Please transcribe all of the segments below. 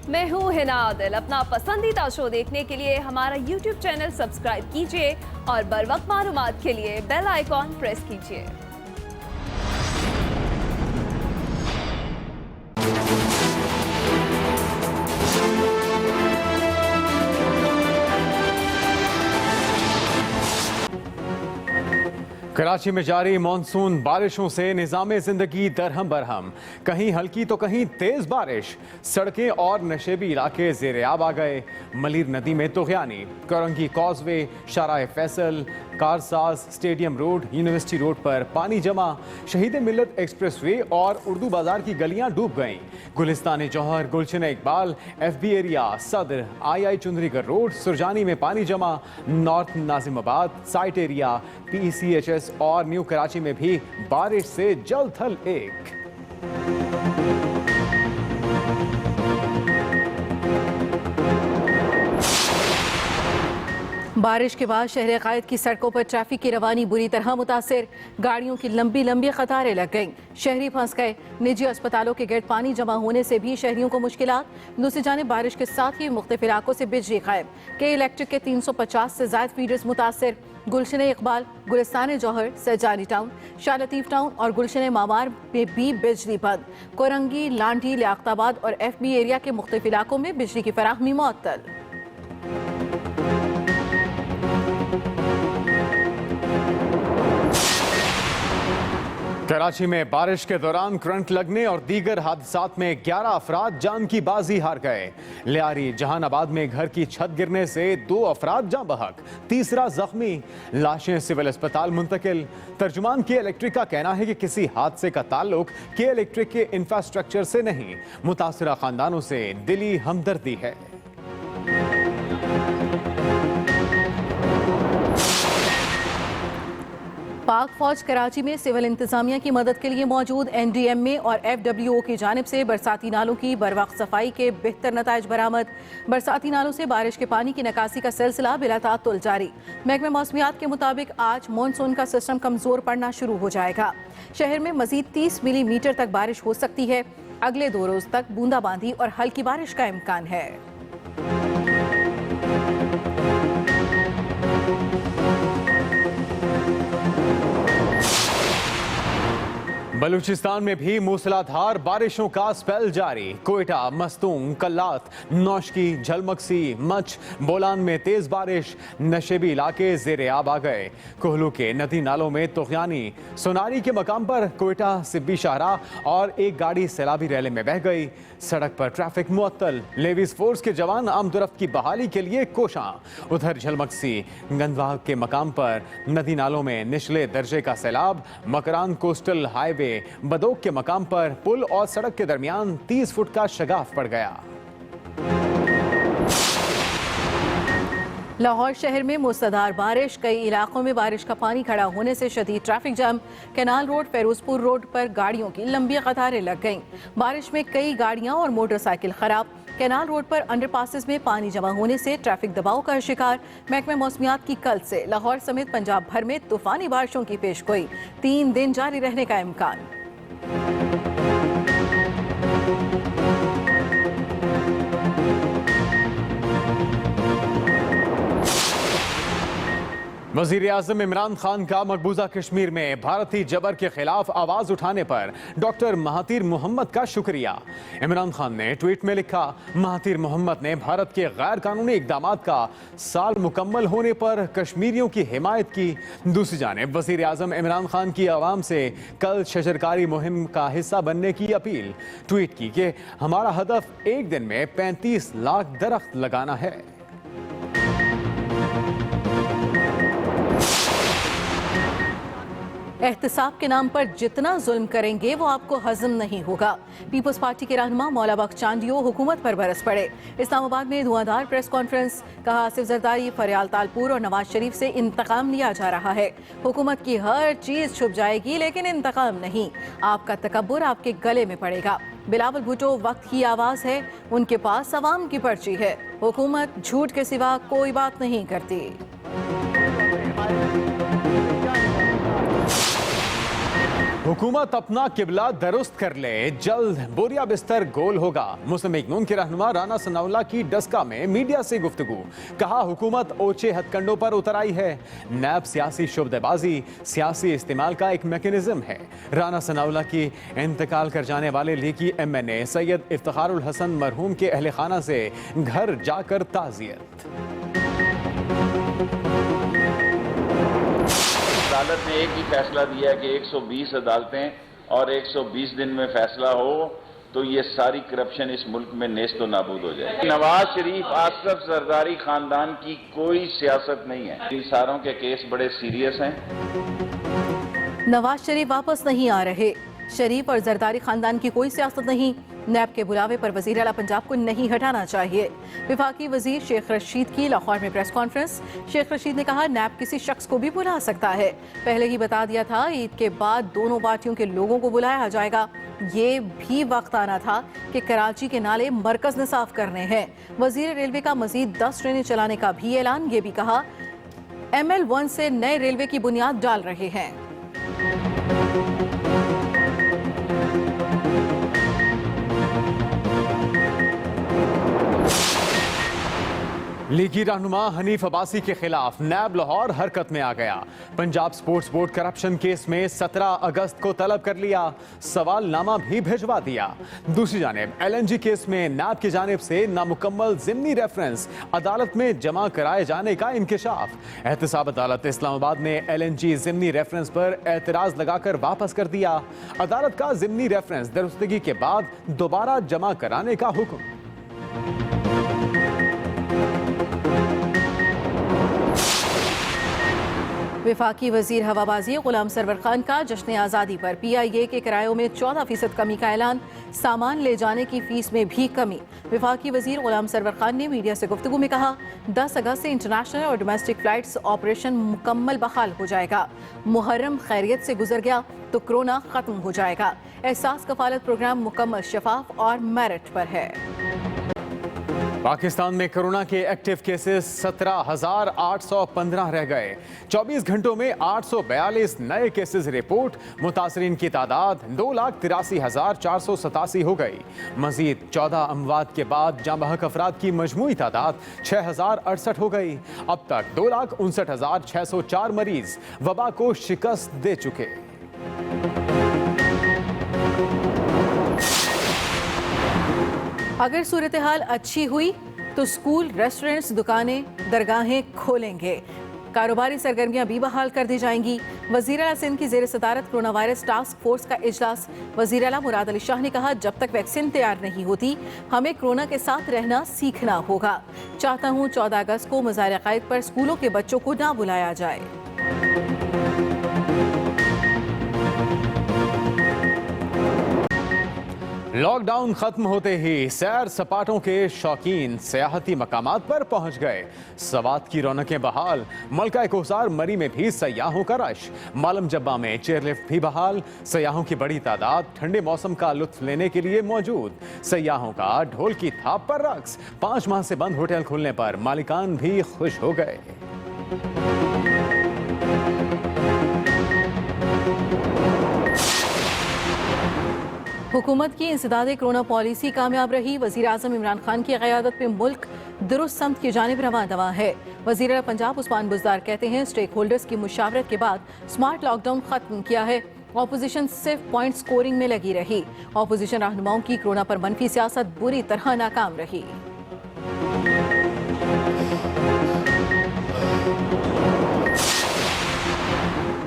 मैं हूँ हिना आदिल। अपना पसंदीदा शो देखने के लिए हमारा YouTube चैनल सब्सक्राइब कीजिए और बर वक्त मालूमात के लिए बेल आइकॉन प्रेस कीजिए। कराची में जारी मानसून बारिशों से निज़ामे जिंदगी दरहम बरहम। कहीं हल्की तो कहीं तेज बारिश। सड़कें और नशेबी इलाके ज़ेर-ए-आब आ गए। मलीर नदी में तुग़यानी। Korangi causeway, Shahrah Faisal, Karsaz, stadium road, university road पर पानी जमा। शहीद मिल्लत एक्सप्रेस वे और उर्दू बाजार की गलियां डूब गईं। गुलिस्तान जौहर, गुलशन इकबाल, FB एरिया, सदर, II चुंदरीगर रोड, सुरजानी में पानी जमा। North Nazimabad, site area, PCHS और न्यू कराची में भी बारिश से जल थल एक। बारिश के बाद शहर कायद की सड़कों पर ट्रैफिक की रवानी बुरी तरह मुतासिर। गाड़ियों की लंबी लंबी कतारें लग गईं। शहरी फंस गए। निजी अस्पतालों के गिर्द पानी जमा होने से भी शहरियों को मुश्किलात। दूसरी जानिब बारिश के साथ ही मुख्तलिफ इलाकों से बिजली गायब। के इलेक्ट्रिक के 350 से ज्यादा फीडर्स मुतासिर। गुलशन इकबाल, गुलिस्तान जौहर, सैजानी टाउन, शाह लतीफ टाउन और गुलशन मामार में भी बिजली बंद। कोरंगी, लांडी, लियाकताबाद और FB एरिया के मुख्तलिफ इलाकों में बिजली की फराहमी मुअत्तल। कराची में बारिश के दौरान करंट लगने और दीगर हादसात में 11 अफराद जान की बाजी हार गए। लियारी जहानाबाद में घर की छत गिरने से 2 अफराद जान बहक, तीसरा जख्मी। लाशें सिविल अस्पताल मुंतकिल। तर्जुमान के इलेक्ट्रिक का कहना है कि किसी हादसे का ताल्लुक के इलेक्ट्रिक के इंफ्रास्ट्रक्चर से नहीं, मुतासरा खानदानों से दिली हमदर्दी है। पाक फौज कराची में सिविल इंतजामिया की मदद के लिए मौजूद NDMA और FWO की जानिब से बरसाती नालों की बरवक्त सफाई के बेहतर नताइज बरामद। बरसाती नालों से बारिश के पानी की निकासी का सिलसिला बिला तातुल जारी। महकमे मौसमियात के मुताबिक आज मानसून का सिस्टम कमजोर पड़ना शुरू हो जाएगा। शहर में मजीद 30 मिलीमीटर तक बारिश हो सकती है। अगले 2 रोज तक बूंदाबांदी और हल्की बारिश का इम्कान है। बलूचिस्तान में भी मूसलाधार बारिशों का स्पेल जारी। कोयटा, मस्तूंग, कल्लात, नौशकी, झलमक्सी, मच, बोलान में तेज बारिश। नशेबी इलाके ज़ेर-ए-आब आ गए। कोहलू के नदी नालों में तुग़यानी। सोनारी के मकाम पर कोयटा सिब्बी शाहराह और एक गाड़ी सैलाबी रैले में बह गई। सड़क पर ट्रैफिक मुअत्तल। लेविस फोर्स के जवान आमदरफ्त की बहाली के लिए कोशां। उधर झलमक्सी गंदवाग के मकाम पर नदी नालों में निचले दर्जे का सैलाब। मकरान कोस्टल हाईवे बदोक के मकाम पर पुल और सड़क के दरमियान 30 फुट का शगाफ पड़ गया। लाहौर शहर में मूसलाधार बारिश। कई इलाकों में बारिश का पानी खड़ा होने से शदीद traffic jam. Canal road, Ferozepur road पर गाड़ियों की लंबी कतारें लग गईं। बारिश में कई गाड़ियां और मोटरसाइकिल खराब। कैनाल रोड पर अंडरपासेस में पानी जमा होने से ट्रैफिक दबाव का शिकार। महकमे मौसमियात की कल से लाहौर समेत पंजाब भर में तूफानी बारिशों की पेशगोई। 3 दिन जारी रहने का इम्कान। वज़ीर आज़म इमरान खान का मकबूजा कश्मीर में भारतीय जबर के खिलाफ आवाज उठाने पर डॉक्टर महातीर मोहम्मद का शुक्रिया। इमरान खान ने ट्वीट में लिखा, महातीर मोहम्मद ने भारत के गैर कानूनी इक़दामात का साल मुकम्मल होने पर कश्मीरियों की हिमायत की। दूसरी जानिब वज़ीर आज़म इमरान खान की आवाम से कल शजरकारी मुहिम का हिस्सा बनने की अपील। ट्वीट की कि हमारा हदफ एक दिन में 35 लाख दरख्त लगाना है। एहतिसाब के नाम पर जितना जुल्म करेंगे वो आपको हजम नहीं होगा। पीपल्स पार्टी के रहनुमा मौला बख्श चांदियो हुकूमत पर बरस पड़े। इस्लामाबाद में धुआंधार प्रेस कॉन्फ्रेंस। कहा, आसिफ जरदारी, फरियाल तालपुर और नवाज शरीफ से इंतकाम लिया जा रहा है। हुकूमत की हर चीज छुप जाएगी लेकिन इंतकाम नहीं। आपका तकब्बुर आपके गले में पड़ेगा। बिलावल भुट्टो वक्त की आवाज है, उनके पास अवाम की पर्ची है। हुकूमत झूठ के सिवा कोई बात नहीं करती। हुकूमत अपना किबला दुरुस्त कर ले, जल्द बोरिया बिस्तर गोल होगा। मुस्लिम लीग नून के रहनुमा राना सनाउल्लाह की डस्का में मीडिया से गुफ्तगू। कहा हुकूमत ओछे हथकंडों पर उतर आई है। नैब सियासी शुबदेबाजी सियासी इस्तेमाल का एक मैकेनिज्म है। राना सनाउल्लाह की इंतकाल कर जाने वाले लीगी MNA सैयद इफ्तिखारुल हसन मरहूम के अहले खाना से घर जाकर ताज़ियत। अदालत ने एक ही फैसला दिया है कि 120 अदालतें और 120 दिन में फैसला हो तो ये सारी करप्शन इस मुल्क में नेस्त व नाबूद हो जाए। नवाज शरीफ आसफ जरदारी खानदान की कोई सियासत नहीं है। इन सारों के केस बड़े सीरियस हैं। नवाज शरीफ वापस नहीं आ रहे। शरीफ और जरदारी खानदान की कोई सियासत नहीं। नैब के बुलावे पर वजीर आला पंजाब को नहीं हटाना चाहिए। विफाकी वजीर शेख रशीद की लाहौर में प्रेस कॉन्फ्रेंस। शेख रशीद ने कहा नैब किसी शख्स को भी बुला सकता है। पहले ही बता दिया था ईद के बाद दोनों पार्टियों के लोगों को बुलाया जाएगा। ये भी वक्त आना था कि कराची के नाले मरकज ने साफ करने हैं। वजीर रेलवे का मजीद 10 ट्रेनें चलाने का भी ऐलान। ये भी कहा ML1 से नए रेलवे की बुनियाद डाल रहे हैं। लीगी रहनुमा हनीफ अब्बासी के खिलाफ नैब लाहौर हरकत में आ गया। Punjab sports board corruption case में 17 अगस्त को तलब कर लिया। सवालनामा भी भिजवा दिया। दूसरी जानिब LNG केस में नैब की जानिब से नामुकम्मल ज़िमनी रेफरेंस अदालत में जमा कराए जाने का इंकिशाफ। एहतसाब अदालत इस्लामाबाद ने LNG ज़िमनी रेफरेंस पर एतराज़ लगाकर वापस कर दिया। अदालत का ज़िमनी रेफरेंस दुरुस्तगी के बाद दोबारा जमा कराने का हुक्म। विफाकी वजीर हवाबाजी गुलाम सरवर खान का जश्न आज़ादी पर PIA के किरायों में 14% कमी का ऐलान। सामान ले जाने की फीस में भी कमी। विफाकी वजीर गुलाम सरवर खान ने मीडिया से गुफ्तगू में कहा 10 अगस्त से इंटरनेशनल और डोमेस्टिक फ्लाइट्स ऑपरेशन मुकम्मल बहाल हो जाएगा। मुहर्रम खैरियत से गुजर गया तो कोरोना खत्म हो जाएगा। एहसास कफालत प्रोग्राम मुकम्मल शफाफ और मेरिट पर है। पाकिस्तान में कोरोना के एक्टिव केसेस 17,815 रह गए। 24 घंटों में 842 नए केसेस रिपोर्ट। मुतासरीन की तादाद 2,83,487 हो गई। मजीद 14 अमवात के बाद जाँ बहक अफराद की मजमूई तादाद 6,068 हो गई। अब तक 2,59,604 मरीज वबा को शिकस्त दे चुके। अगर सूरत हाल अच्छी हुई तो स्कूल, रेस्टोरेंट्स, दुकानें, दरगाहें खोलेंगे। कारोबारी सरगर्मियां भी बहाल कर दी जाएंगी। वजीर आला सिंध की जेर सदारत कोरोना वायरस टास्क फोर्स का इजलास। वजीर आला मुराद अली शाह ने कहा जब तक वैक्सीन तैयार नहीं होती हमें कोरोना के साथ रहना सीखना होगा। चाहता हूँ 14 अगस्त को मज़ार क़ायद पर स्कूलों के बच्चों को ना बुलाया जाए। लॉकडाउन खत्म होते ही सैर सपाटों के शौकीन सियाहती मकामात पर पहुंच गए। सवात की रौनकें बहाल। मलका कोसार मरी में भी सयाहों का रश। मालम जब्बा में चेयरलिफ्ट भी बहाल। सयाहों की बड़ी तादाद ठंडे मौसम का लुत्फ लेने के लिए मौजूद। सयाहों का ढोल की थाप पर रक्स। 5 माह से बंद होटल खुलने पर मालिकान भी खुश हो गए। हुकूमत की इंसदादे कोरोना पॉलिसी कामयाब रही। वज़ीर आज़म इमरान खान की क़यादत में मुल्क दुरुस्त समत की जानिब रवां दवा है। वज़ीर आला पंजाब उस्मान बुज़दार कहते हैं स्टेक होल्डर्स की मुशावरत के बाद स्मार्ट लॉकडाउन खत्म किया है। ऑपोजिशन सिर्फ पॉइंट स्कोरिंग में लगी रही। ऑपोजिशन रहनुमाओं की कोरोना पर मनफी सियासत बुरी तरह नाकाम रही।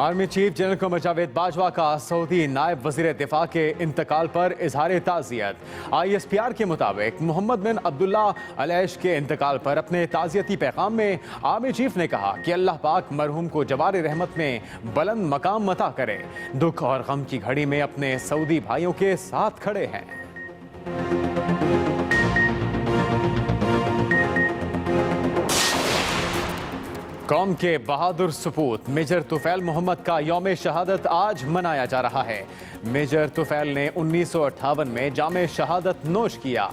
Army chief general Qamar Javed Bajwa का सऊदी नायब वजीर दिफा के इंतकाल पर इजहार ताज़ियत। ISPR के मुताबिक मोहम्मद बिन अब्दुल्ला अलैश के इंतकाल पर अपने ताज़ियती पैगाम में आर्मी चीफ ने कहा कि अल्लाह पाक मरहूम को जवार रहमत में बुलंद मकाम अता करे। दुख और गम की घड़ी में अपने सऊदी भाइयों के साथ खड़े हैं। कौम के बहादुर सपूत मेजर तुफैल मोहम्मद का यौम शहादत आज मनाया जा रहा है। मेजर तुफैल ने 1958 में जामे शहादत नोश किया।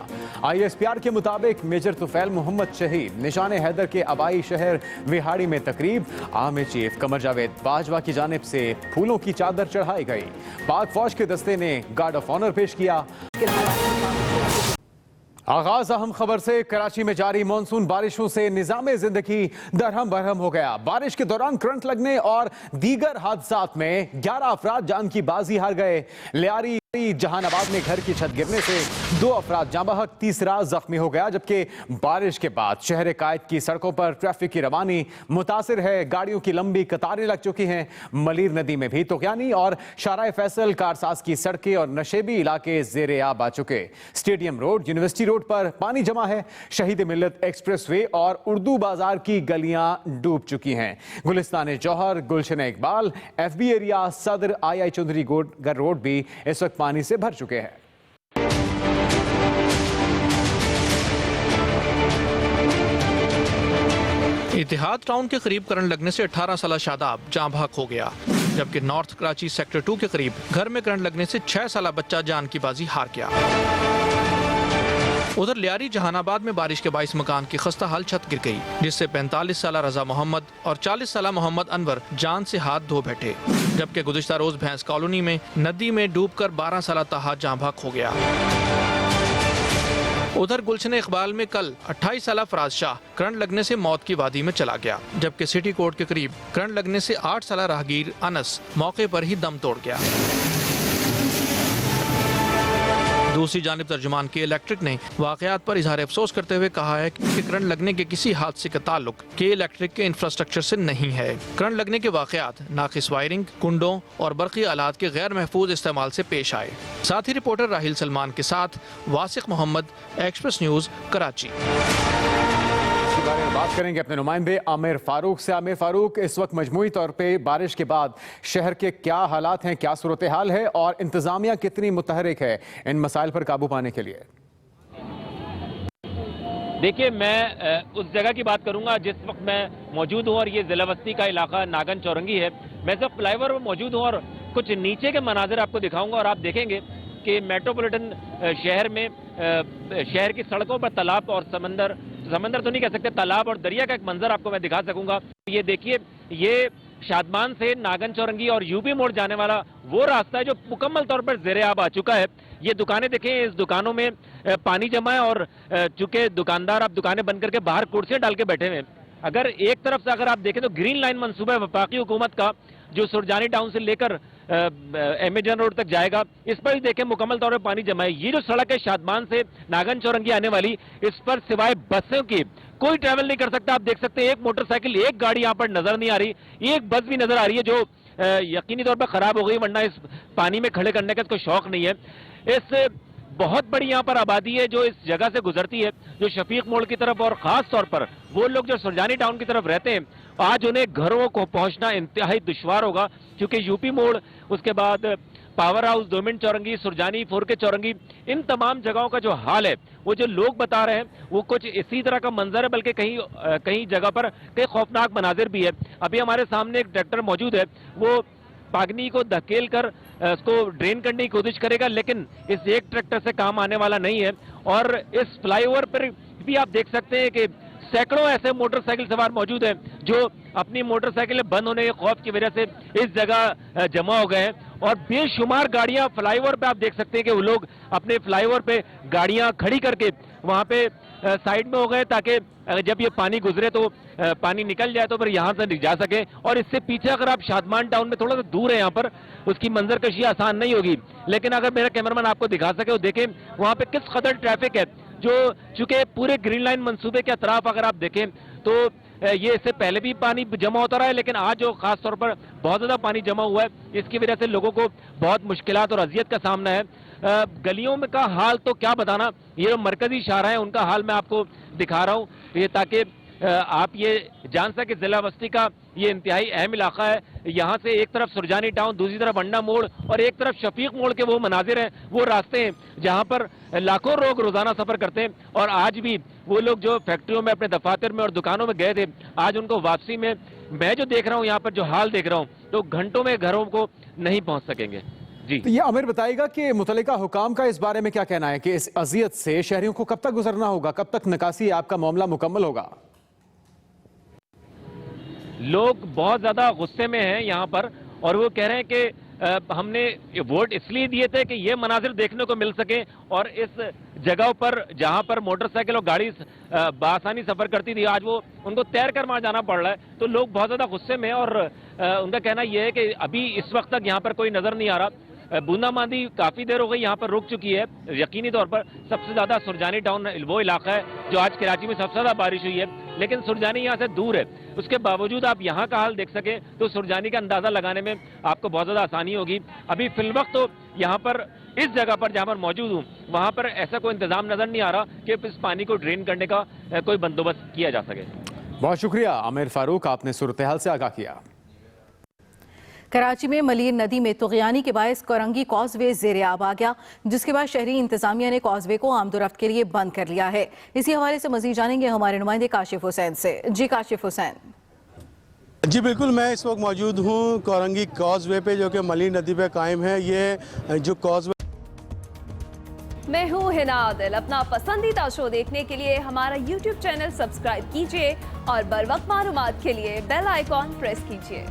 ISPR के मुताबिक मेजर तुफैल मोहम्मद शहीद निशान हैदर के आबाई शहर विहाड़ी में तकरीब आर्मी चीफ कमर जावेद बाजवा की जानिब से फूलों की चादर चढ़ाई गई। पाक फौज के दस्ते ने गार्ड ऑफ ऑनर पेश किया। आगाज अहम खबर से। कराची में जारी मानसून बारिशों से निजाम जिंदगी दरहम बरहम हो गया। बारिश के दौरान करंट लगने और दीगर हादसात में 11 अफराद जान की बाजी हार गए। लियारी जहानाबाद में घर की छत गिरने से 2 अफराद जाँ बहक, तीसरा जख्मी हो गया। जबकि बारिश के बाद शहर कायद की सड़कों पर ट्रैफिक की रवानी मुतासिर है। गाड़ियों की लंबी कतारें लग चुकी हैं। मलीर नदी में भी तुगयानी और शाराय फैसल, कारसाज की सड़कें और नशेबी इलाके ज़ेरे आब आ चुके। स्टेडियम रोड, यूनिवर्सिटी रोड पर पानी जमा है। शहीद मिल्लत एक्सप्रेसवे और उर्दू बाजार की गलियां डूब चुकी हैं। गुलिस्तान जौहर, गुलशन इकबाल, FB एरिया, सदर, II चौधरी रोड भी इस वक्त पानी से भर चुके हैं। इतिहाद टाउन के करीब करंट लगने से 18 साला शादाब जाँ बहक हो गया। जबकि नॉर्थ कराची सेक्टर 2 के करीब घर में करंट लगने से 6 साला बच्चा जान की बाजी हार गया। उधर लियारी जहानाबाद में बारिश के बाइस मकान की खस्ता हाल छत गिर गई, जिससे 45 साला रजा मोहम्मद और 40 साला मोहम्मद अनवर जान से हाथ धो बैठे। जबकि गुज़िश्ता रोज भैंस कॉलोनी में नदी में डूबकर 12 साला ताहा जाँ बहक हो गया। उधर गुलशन इकबाल में कल 28 साला फराज शाह करंट लगने से मौत की वादी में चला गया। जबकि सिटी कोर्ट के करीब करंट लगने से 8 साला राहगीर अनस मौके पर ही दम तोड़ गया। दूसरी जानिब तर्जुमान के इलेक्ट्रिक ने वाकयात पर इजहार अफसोस करते हुए कहा है कि करंट लगने के किसी हादसे का ताल्लुक के इलेक्ट्रिक के इंफ्रास्ट्रक्चर से नहीं है। करंट लगने के वाकयात नाकिस वायरिंग, कुंडों और बरक़ी आलात के गैर महफूज इस्तेमाल से पेश आए। साथ ही रिपोर्टर राहिल सलमान के साथ वासिक मोहम्मद, एक्सप्रेस न्यूज़, कराची। बारे में बात करेंगे अपने नुमाइंदे आमिर फारूक से। आमिर फारूक, इस वक्त मजमूई तौर पे बारिश के बाद शहर के क्या हालात हैं, क्या सूरत हाल है और इंतजामिया कितनी मुतहरिक है इन मसाइल पर काबू पाने के लिए? देखिए, मैं उस जगह की बात करूंगा जिस वक्त मैं मौजूद हूं और ये जिला बस्ती का इलाका नागन चौरंगी है। मैं इस वक्त फ्लाईओवर पर मौजूद हूं और कुछ नीचे के मनाजिर आपको दिखाऊंगा और आप देखेंगे कि मेट्रोपॉलिटन शहर में शहर की सड़कों पर तालाब और समंदर तो नहीं कह सकते, तालाब और दरिया का एक मंजर आपको मैं दिखा सकूंगा। ये देखिए, ये शादमान से नागन चौरंगी और यूपी मोड़ जाने वाला वो रास्ता है जो मुकम्मल तौर पर ज़ेरे आब आ चुका है। ये दुकानें देखें, इस दुकानों में पानी जमा है और चूंकि दुकानदार अब दुकानें बंद करके बाहर कुर्सियां डाल के बैठे हुए हैं। अगर एक तरफ से अगर आप देखें तो ग्रीन लाइन मंसूबा है वफाकी हुकूमत का जो सुरजानी टाउन से लेकर एमेजन रोड तक जाएगा, इस पर भी देखें मुकम्मल तौर पर पानी जमा है। ये जो सड़क है शादमान से नागन चौरंगी आने वाली, इस पर सिवाय बसों की कोई ट्रैवल नहीं कर सकता। आप देख सकते हैं एक मोटरसाइकिल, एक गाड़ी यहाँ पर नजर नहीं आ रही, एक बस भी नजर आ रही है जो यकीनी तौर पर खराब हो गई, वरना इस पानी में खड़े करने का इसको शौक नहीं है। इस बहुत बड़ी यहाँ पर आबादी है जो इस जगह से गुजरती है, जो शफीक मोड़ की तरफ और खास तौर पर वो लोग जो सुरजानी टाउन की तरफ रहते हैं, आज उन्हें घरों को पहुंचना इंतहाई दुश्वार होगा। क्योंकि यूपी मोड़, उसके बाद power house, 2 minute Chowrangi, Surjani, 4K Chowrangi, इन तमाम जगहों का जो हाल है वो जो लोग बता रहे हैं वो कुछ इसी तरह का मंजर है, बल्कि कहीं जगह पर कई खौफनाक मनाजिर भी है। अभी हमारे सामने एक ट्रैक्टर मौजूद है, वो पागनी को धकेल कर उसको ड्रेन करने की कोशिश करेगा, लेकिन इस एक ट्रैक्टर से काम आने वाला नहीं है। और इस फ्लाईओवर पर भी आप देख सकते हैं कि सैकड़ों ऐसे मोटरसाइकिल सवार मौजूद हैं जो अपनी मोटरसाइकिलें बंद होने के खौफ की वजह से इस जगह जमा हो गए हैं। और बेशुमार गाड़ियां फ्लाईओवर पे आप देख सकते हैं कि वो लोग अपने फ्लाईओवर पे गाड़ियां खड़ी करके वहां पे साइड में हो गए, ताकि जब ये पानी गुजरे तो पानी निकल जाए तो फिर यहाँ से जा सके। और इससे पीछे अगर आप शादमान टाउन में थोड़ा सा दूर है, यहाँ पर उसकी मंजरकशी आसान नहीं होगी, लेकिन अगर मेरा कैमरामैन आपको दिखा सके तो देखें वहाँ पे किस कदर ट्रैफिक है। जो चूंकि पूरे ग्रीन लाइन मंसूबे के अतराफ अगर आप देखें तो ये इससे पहले भी पानी जमा होता रहा है, लेकिन आज जो खास तौर पर बहुत ज्यादा पानी जमा हुआ है, इसकी वजह से लोगों को बहुत मुश्किलात और अजियत का सामना है। गलियों में का हाल तो क्या बताना, ये जो मरकजी शाहरा है उनका हाल मैं आपको दिखा रहा हूँ, ये ताकि आप ये जान सके जिला बस्ती का ये इंतहाई अहम इलाका है। यहाँ से एक तरफ सुरजानी टाउन, दूसरी तरफ अंडा मोड़ और एक तरफ शफीक मोड़ के वो मनाजिर हैं, वो रास्ते हैं जहाँ पर लाखों लोग रोजाना सफर करते हैं। और आज भी वो लोग जो फैक्ट्रियों में, अपने दफातर में और दुकानों में गए थे, आज उनको वापसी में मैं जो देख रहा हूँ यहाँ पर जो हाल देख रहा हूँ, तो घंटों में घरों को नहीं पहुंच सकेंगे। जी तो ये आमिर बताएगा कि मुतल्लिका हुकाम का इस बारे में क्या कहना है कि इस अजियत से शहरियों को कब तक गुजरना होगा, कब तक निकासी आपका मामला मुकम्मल होगा? लोग बहुत ज्यादा गुस्से में हैं यहाँ पर, और वो कह रहे हैं कि हमने वोट इसलिए दिए थे कि ये मनाजिर देखने को मिल सके, और इस जगह पर जहां पर मोटरसाइकिल और गाड़ी बआसानी सफर करती थी, आज वो उनको तैर कर वहां जाना पड़ रहा है। तो लोग बहुत ज्यादा गुस्से में हैं, और उनका कहना यह है कि अभी इस वक्त तक यहाँ पर कोई नजर नहीं आ रहा। बूंदाबांदी काफी देर हो गई यहाँ पर रुक चुकी है। यकीनी तौर पर सबसे ज्यादा सुरजानी टाउन वो इलाका है जो आज कराची में सबसे ज्यादा बारिश हुई है, लेकिन सुरजानी यहाँ से दूर है। उसके बावजूद आप यहाँ का हाल देख सके तो सुरजानी का अंदाजा लगाने में आपको बहुत ज्यादा आसानी होगी। अभी फिलवक्त तो यहाँ पर इस जगह पर जहाँ पर मौजूद हूँ वहां पर ऐसा कोई इंतजाम नजर नहीं आ रहा कि इस पानी को ड्रेन करने का कोई बंदोबस्त किया जा सके। बहुत शुक्रिया आमिर फारूक, आपने सूरत हाल से आगाह किया। कराची में मलीर नदी में तुग़यानी के बायस कोरंगी कॉजवे ज़ेरे आब आ गया, जिसके बाद शहरी इंतजामिया ने कॉजवे को आमदोरफ्त के लिए बंद कर लिया है। इसी हवाले से मजीद जानेंगे हमारे नुमाइंदे काशिफ हुसैन से। जी काशिफ हुसैन। जी बिल्कुल, मैं इस वक्त मौजूद हूँ कोरंगी कॉजवे पे जो कि मलीर नदी पे कायम है। ये जो कॉजवे, मैं हूँ हिना आदिल। अपना पसंदीदा शो देखने के लिए हमारा YouTube चैनल सब्सक्राइब कीजिए और बर वक्त मालूमात के लिए बेल आइकॉन प्रेस कीजिए।